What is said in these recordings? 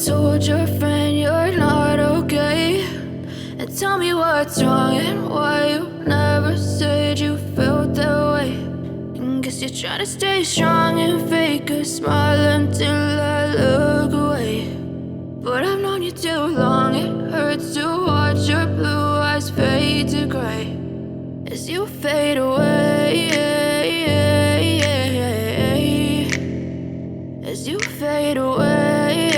told your friend you're not okay, and tell me what's wrong and why you never said you felt that way. And guess you're trying to stay strong and fake a smile until I look away. But I've known you too long, it hurts to watch your blue eyes fade to gray as you fade away, as you fade away.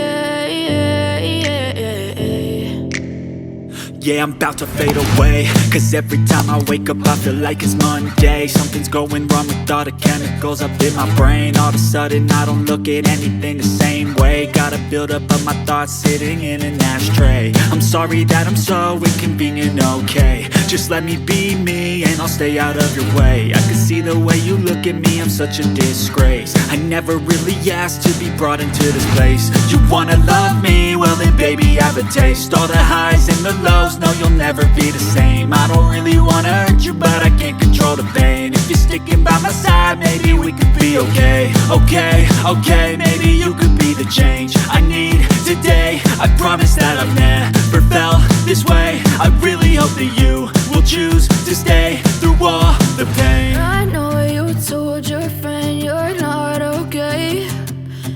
Yeah, I'm about to fade away, cause every time I wake up I feel like it's Monday. Something's going wrong with all the chemicals up in my brain. All of a sudden I don't look at anything the same way. Gotta build up of my thoughts sitting in an ashtray. I'm sorry that I'm so inconvenient, okay. Just let me be me and I'll stay out of your way. I can see the way you look at me, I'm such a disgrace. I never really asked to be brought into this place. You wanna love me? Well then baby have a taste. All the highs and the lows, no you'll never be the same. I don't really wanna hurt you but I can't control the pain. If you're sticking by my side maybe we could be okay. Okay, maybe you could be the change I need today. I promise that I've never felt this way. I really hope that you will choose to stay through all the pain. I know you told your friend you're not okay,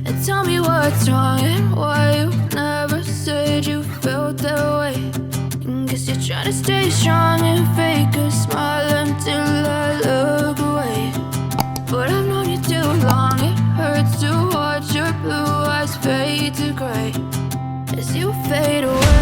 and tell me what's wrong and why you never said you felt that way. And guess you're trying to stay strong and fake a smile until I look away. But I've known you too long, it hurts to watch your blue eyes fade to gray as you fade away.